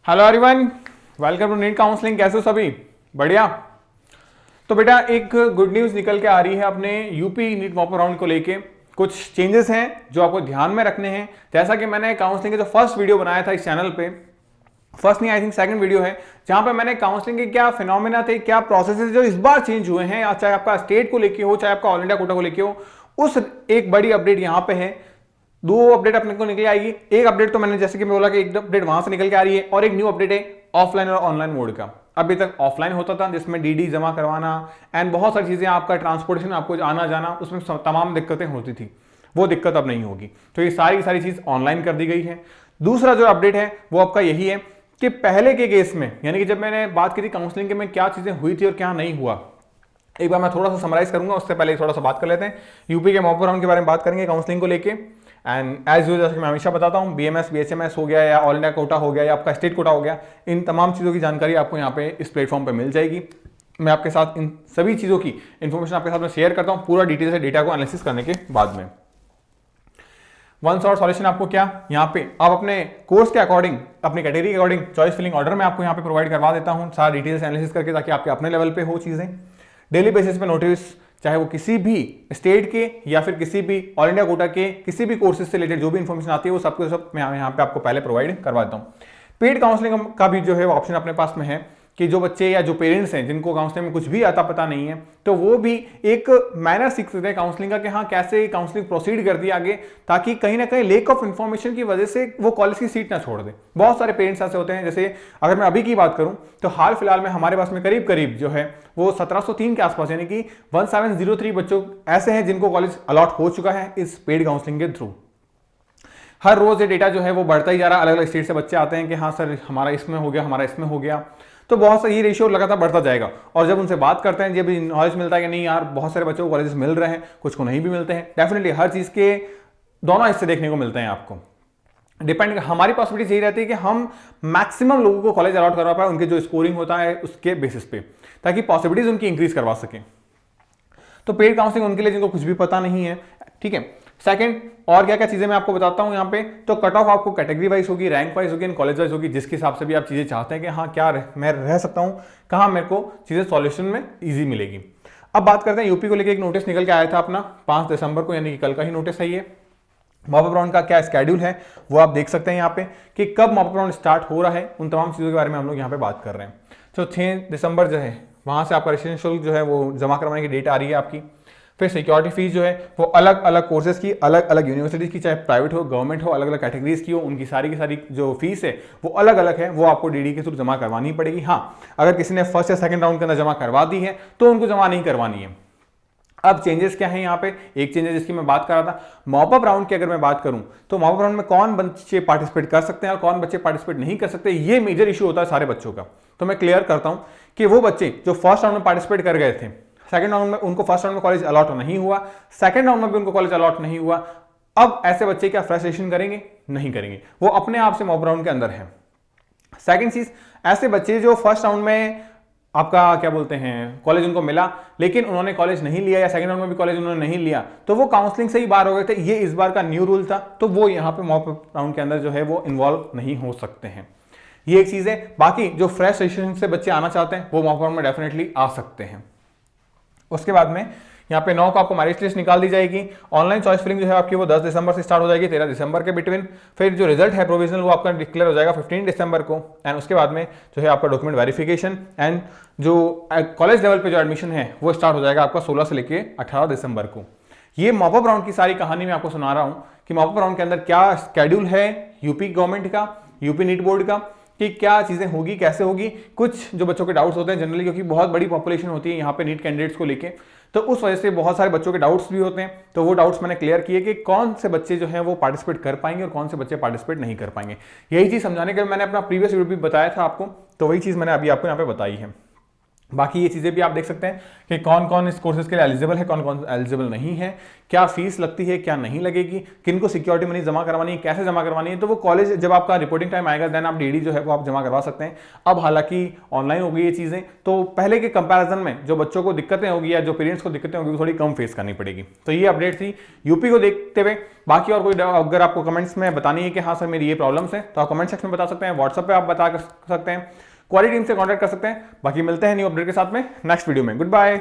Hello everyone, welcome to NEET counselling. कैसे हो सभी? बढ़िया। तो बेटा एक गुड न्यूज़ निकल के आ रही है अपने यूपी नीट मॉक राउंड को लेके। कुछ चेंजेस हैं जो आपको ध्यान में रखने हैं। जैसा कि मैंने काउंसलिंग के जो फर्स्ट वीडियो बनाया था इस चैनल पे, फर्स्ट नहीं आई थिंक सेकंड वीडियो है, जहां पे मैंने काउंसलिंग के क्या फिनोमेना थे, क्या प्रोसेसेस जो इस बार चेंज हुए हैं, चाहे आपका स्टेट को लेके हो चाहे आपका ऑल इंडिया कोटा को लेके हो, उस एक बड़ी अपडेट यहां पे है। दो अपडेट अपने को निकल आएगी। एक अपडेट तो मैंने जैसे कि मैं बोला कि एक अपडेट वहां से निकल के आ रही है, और एक न्यू अपडेट है ऑफलाइन और ऑनलाइन मोड का। अभी तक ऑफलाइन होता था जिसमें डीडी जमा करवाना एंड बहुत सारी चीजें, आपका ट्रांसपोर्टेशन, आपको आना जाना, उसमें तमाम दिक्कतें होती थी। वो दिक्कत अब नहीं होगी। तो ये सारी चीज ऑनलाइन कर दी गई है। दूसरा जो अपडेट है वो आपका यही है कि पहले के केस में, यानी कि जब मैंने बात की थी काउंसलिंग के में क्या चीजें हुई थी और क्या नहीं हुआ, एक बार मैं थोड़ा सा समराइज करूंगा। उससे पहले थोड़ा सा बात कर लेते हैं यूपी के मॉक राउंड के बारे में। बात करेंगे काउंसलिंग को लेके। एंड एज यूजुअल, जैसे मैं हमेशा बताता हूँ, बीएमएस बीएचएमएस हो गया या ऑल इंडिया कोटा हो गया या आपका स्टेट कोटा हो गया, इन तमाम चीज़ों की जानकारी आपको यहाँ पे इस प्लेटफॉर्म पे मिल जाएगी। मैं आपके साथ इन सभी चीज़ों की इन्फॉर्मेशन आपके साथ में शेयर करता हूँ पूरा डिटेल से, डेटा को एनालिसिस करने के बाद में। वन शॉट सॉल्यूशन आपको क्या यहाँ पे आप अपने कोर्स के अकॉर्डिंग, अपनी कैटेगरी के अकॉर्डिंग चॉइस फिलिंग ऑर्डर में आपको यहाँ पे प्रोवाइड करवा देता हूँ सारा डिटेल्स एनालिसिस करके, ताकि आपके अपने लेवल पे हो चीज़ें। डेली बेसिस पे नोटिस, चाहे वो किसी भी स्टेट के या फिर किसी भी ऑल इंडिया कोटा के किसी भी कोर्सेज से रिलेटेड जो भी इंफॉर्मेशन आती है वो सबको सब मैं यहाँ पे आपको पहले प्रोवाइड करवा देता हूँ। पेड काउंसलिंग का भी जो है वो ऑप्शन अपने पास में है कि जो बच्चे या जो पेरेंट्स हैं जिनको काउंसलिंग में कुछ भी आता पता नहीं है, तो वो भी एक मैनर सीख सकते हैं काउंसलिंग का कि हाँ कैसे काउंसलिंग प्रोसीड करती है आगे, ताकि कहीं ना कहीं लेक ऑफ इन्फॉर्मेशन की वजह से वो कॉलेज की सीट ना छोड़ दे। बहुत सारे पेरेंट्स ऐसे होते हैं, जैसे अगर मैं अभी की बात करूं तो हाल फिलहाल में हमारे पास में करीब करीब जो है वो 1703 के आसपास, यानी कि 1703 बच्चों ऐसे हैं जिनको कॉलेज अलॉट हो चुका है इस पेड काउंसलिंग के थ्रू। हर रोज ये डेटा जो है वो बढ़ता ही जा रहा है। अलग अलग स्टेट से बच्चे आते हैं कि हाँ सर हमारा इसमें हो गया, हमारा इसमें हो गया। तो बहुत सा ये रेशियो लगातार बढ़ता जाएगा। और जब उनसे बात करते हैं, जब नॉलेज मिलता है कि नहीं यार बहुत सारे बच्चों को कॉलेजेस मिल रहे हैं, कुछ को नहीं भी मिलते हैं। डेफिनेटली हर चीज़ के दोनों हिस्से देखने को मिलते हैं आपको। डिपेंड, हमारी पॉसिबिलिटी यही रहती है कि हम मैक्सिमम लोगों को कॉलेज अलॉट करवा पाए उनके जो स्कोरिंग होता है उसके बेसिस पे, ताकि पॉसिबिलिटीज उनकी इंक्रीज करवा सकें। तो पेड काउंसलिंग उनके लिए जिनको कुछ भी पता नहीं है, ठीक है। सेकंड, और क्या क्या चीजें मैं आपको बताता हूं यहाँ पे। तो कट ऑफ आपको कैटेगरी वाइज होगी, रैंक वाइज होगी, कॉलेज वाइज होगी, जिसके हिसाब से भी आप चीजें चाहते हैं कि हाँ क्या मैं रह सकता हूँ, कहाँ मेरे को चीजें सॉल्यूशन में ईजी मिलेगी। अब बात करते हैं यूपी को लेकर। एक नोटिस निकल के आया था अपना 5 दिसंबर को, यानी कि कल का ही नोटिस है ये। मॉक राउंड का क्या स्केड्यूल है वो आप देख सकते हैं यहाँ पे कि कब मॉक राउंड स्टार्ट हो रहा है, उन तमाम चीज़ों के बारे में हम लोग यहाँ पे बात कर रहे हैं। तो 6 दिसंबर जो है वहाँ से आपका रजिस्ट्रेशन शुल्क जो है वो जमा करवाने की डेट आ रही है आपकी। फिर सिक्योरिटी फीस जो है वो अलग अलग कोर्सेज की, अलग अलग यूनिवर्सिटीज की, चाहे प्राइवेट हो गवर्नमेंट हो, अलग अलग कैटेगरीज की हो, उनकी सारी की सारी जो फीस है वो अलग अलग है, वो आपको डीडी के थ्रू जमा करवानी पड़ेगी। हाँ, अगर किसी ने फर्स्ट या सेकंड राउंड के अंदर जमा करवा दी है तो उनको जमा नहीं करवानी है। अब चेंजेस क्या है यहाँ पे? एक चेंजेस जिसकी मैं बात कर रहा था, मॉपअप राउंड की अगर मैं बात करूं तो मॉपअप राउंड में कौन बच्चे पार्टिसिपेट कर सकते हैं और कौन बच्चे पार्टिसिपेट नहीं कर सकते, ये मेजर इशू होता है सारे बच्चों का। तो मैं क्लियर करता हूं कि वो बच्चे जो फर्स्ट राउंड में पार्टिसिपेट कर गए थे, सेकंड राउंड में उनको फर्स्ट राउंड में कॉलेज अलॉट नहीं हुआ, सेकंड राउंड में भी उनको कॉलेज अलॉट नहीं हुआ, अब ऐसे बच्चे क्या फ्रस्ट्रेशन करेंगे? नहीं करेंगे, वो अपने आप से मॉक राउंड के अंदर है। सेकंड चीज, ऐसे बच्चे जो फर्स्ट राउंड में आपका क्या बोलते हैं कॉलेज उनको मिला लेकिन उन्होंने कॉलेज नहीं लिया, या सेकंड राउंड में भी कॉलेज उन्होंने नहीं लिया, तो वो काउंसलिंग से ही बाहर हो गए थे। ये इस बार का न्यू रूल था, तो वो यहाँ पे मॉक राउंड के अंदर जो है वो इन्वॉल्व नहीं हो सकते हैं। ये एक चीज है। बाकी जो फ्रेश रजिस्ट्रेशन से बच्चे आना चाहते हैं वो मॉक राउंड में डेफिनेटली आ सकते हैं। उसके बाद में यहाँ पे 9 को आपको मेरिट लिस्ट निकाल दी जाएगी। ऑनलाइन चॉइस फिलिंग जो है आपकी वो 10 दिसंबर से स्टार्ट हो जाएगी, 13 दिसंबर के बिटवीन। फिर जो रिजल्ट है प्रोविजनल वो आपका डिक्लेयर हो जाएगा 15 दिसंबर को। एंड उसके बाद में जो है आपका डॉक्यूमेंट वेरिफिकेशन एंड जो कॉलेज लेवल पे जो एडमिशन है वो स्टार्ट हो जाएगा आपका 16 से लेके 18 दिसंबर को। ये मॉपअप राउंड की सारी कहानी मैं आपको सुना रहा हूँ कि मॉपअप राउंड के अंदर क्या स्केड्यूल है यूपी गवर्नमेंट का, यूपी नीट बोर्ड का, कि क्या चीजें होगी, कैसे होगी। कुछ जो बच्चों के डाउट्स होते हैं जनरली, क्योंकि बहुत बड़ी पॉपुलेशन होती है यहाँ पे नीट कैंडिडेट्स को लेके, तो उस वजह से बहुत सारे बच्चों के डाउट्स भी होते हैं। तो वो डाउट्स मैंने क्लियर किए कि कौन से बच्चे जो हैं वो पार्टिसिपेट कर पाएंगे और कौन से बच्चे पार्टिसिपेट नहीं कर पाएंगे। यही चीज समझाने के लिए मैंने अपना प्रीवियस वीडियो भी बताया था आपको, तो वही चीज मैंने अभी आपको यहाँ पे बताई है। बाकी ये चीज़ें भी आप देख सकते हैं कि कौन कौन इस कोर्सेज के लिए एलिजिबल है, कौन कौन एलिजिबल नहीं है, क्या फीस लगती है, क्या नहीं लगेगी, किन को सिक्योरिटी मनी जमा करवानी है, कैसे जमा करवानी है। तो वो कॉलेज जब आपका रिपोर्टिंग टाइम आएगा देन आप डीडी जो है वो आप जमा करवा सकते हैं। अब हालांकि ऑनलाइन हो गई ये चीज़ें, तो पहले के कंपैरिजन में जो बच्चों को दिक्कतें होगी या जो पेरेंट्स को दिक्कतें होगी वो थोड़ी कम फेस करनी पड़ेगी। तो ये अपडेट थी यूपी को देखते हुए। बाकी और कोई अगर आपको कमेंट्स में बतानी है कि हाँ सर मेरी ये प्रॉब्लम्स है, तो आप कमेंट सेक्शन में बता सकते हैं, व्हाट्सएप पे आप बता सकते हैं, क्वालिटी टीम से कांटेक्ट कर सकते हैं। बाकी मिलते हैं न्यू अपडेट के साथ में नेक्स्ट वीडियो में। Good bye.